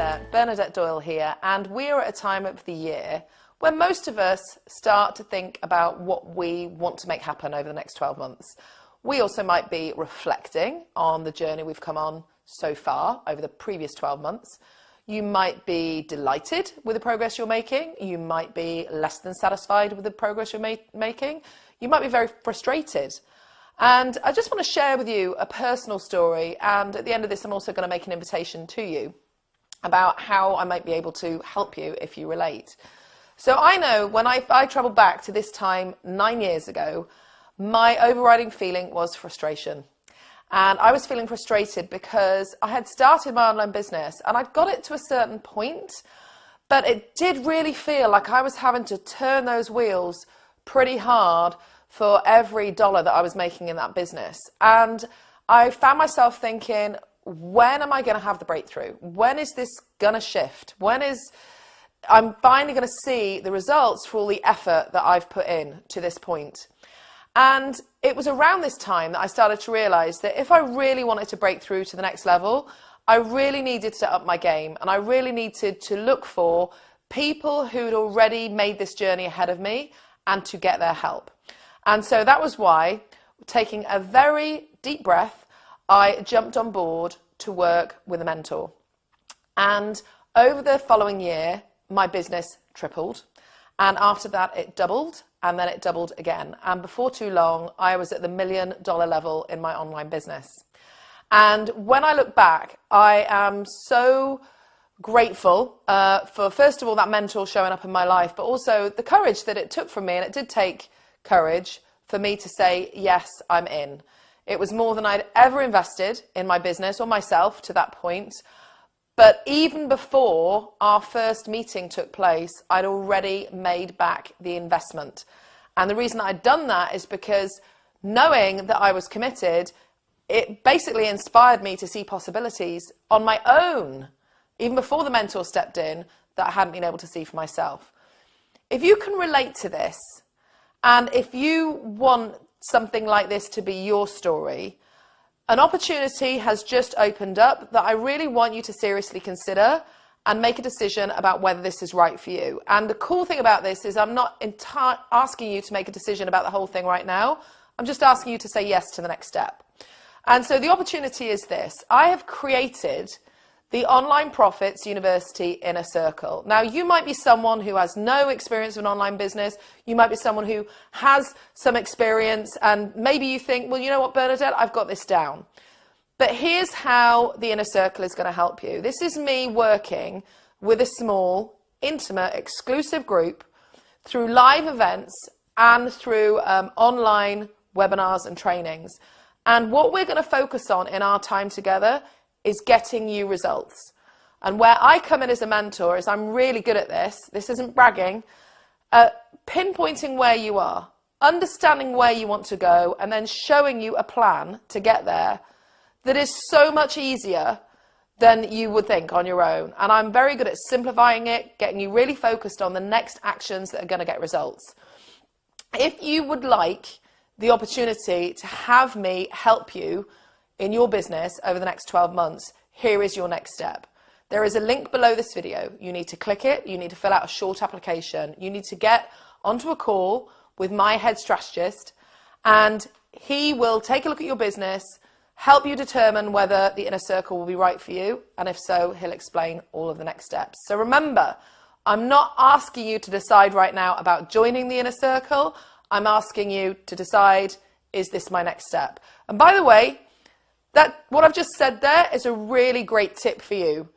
there, Bernadette Doyle here, and we are at a time of the year where most of us start to think about what we want to make happen over the next 12 months. We also might be reflecting on the journey we've come on so far over the previous 12 months. You might be delighted with the progress you're making. You might be less than satisfied with the progress you're making. You might be very frustrated. And I just want to share with you a personal story, and at the end of this I'm also going to make an invitation to you about how I might be able to help you if you relate. So I know when I travelled back to this time 9 years ago, my overriding feeling was frustration. And I was feeling frustrated because I had started my online business and I'd got it to a certain point, but it did really feel like I was having to turn those wheels pretty hard for every dollar that I was making in that business. And I found myself thinking, when am I going to have the breakthrough? When is this going to shift? I'm finally going to see the results for all the effort that I've put in to this point? And it was around this time that I started to realize that if I really wanted to break through to the next level, I really needed to up my game, and I really needed to look for people who'd already made this journey ahead of me and to get their help. And so that was why, taking a very deep breath, I jumped on board to work with a mentor. And over the following year, my business tripled. And after that, it doubled, and then it doubled again. And before too long, I was at the $1 million level in my online business. And when I look back, I am so grateful for, first of all, that mentor showing up in my life, but also the courage that it took from me. And it did take courage for me to say, yes, I'm in. It was more than I'd ever invested in my business or myself to that point. But even before our first meeting took place, I'd already made back the investment. And the reason I'd done that is because knowing that I was committed, it basically inspired me to see possibilities on my own, even before the mentor stepped in, that I hadn't been able to see for myself. If you can relate to this, and if you want something like this to be your story, an opportunity has just opened up that I really want you to seriously consider and make a decision about whether this is right for you. And the cool thing about this is I'm not asking you to make a decision about the whole thing right now. I'm just asking you to say yes to the next step. And so the opportunity is this. I have created the Online Profits University Inner Circle. Now, you might be someone who has no experience of an online business. You might be someone who has some experience, and maybe you think, well, you know what, Bernadette, I've got this down. But here's how the Inner Circle is going to help you. This is me working with a small, intimate, exclusive group through live events and through online webinars and trainings. And what we're going to focus on in our time together is getting you results. And where I come in as a mentor is I'm really good at this. This isn't bragging. Pinpointing where you are, understanding where you want to go, and then showing you a plan to get there that is so much easier than you would think on your own. And I'm very good at simplifying it, getting you really focused on the next actions that are going to get results. If you would like the opportunity to have me help you in your business over the next 12 months, here is your next step. There is a link below this video. You need to click it. You need to fill out a short application. You need to get onto a call with my head strategist, and he will take a look at your business, help you determine whether the Inner Circle will be right for you, and if so, he'll explain all of the next steps. So remember, I'm not asking you to decide right now about joining the Inner Circle. I'm asking you to decide, is this my next step? And by the way, what I've just said there is a really great tip for you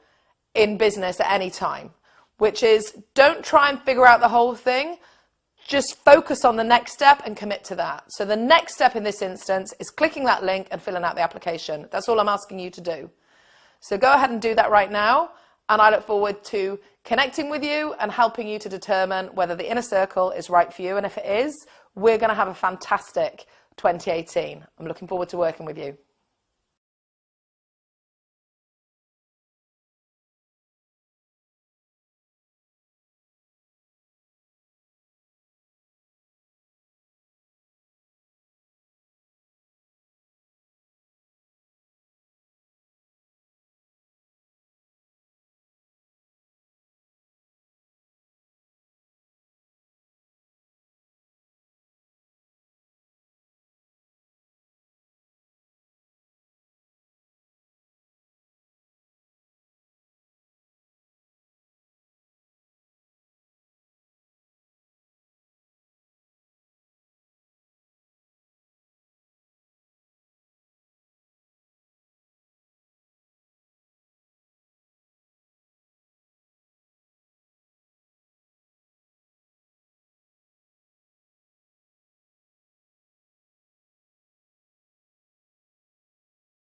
in business at any time, which is don't try and figure out the whole thing. Just focus on the next step and commit to that. So the next step in this instance is clicking that link and filling out the application. That's all I'm asking you to do. So go ahead and do that right now. And I look forward to connecting with you and helping you to determine whether the Inner Circle is right for you. And if it is, we're going to have a fantastic 2018. I'm looking forward to working with you.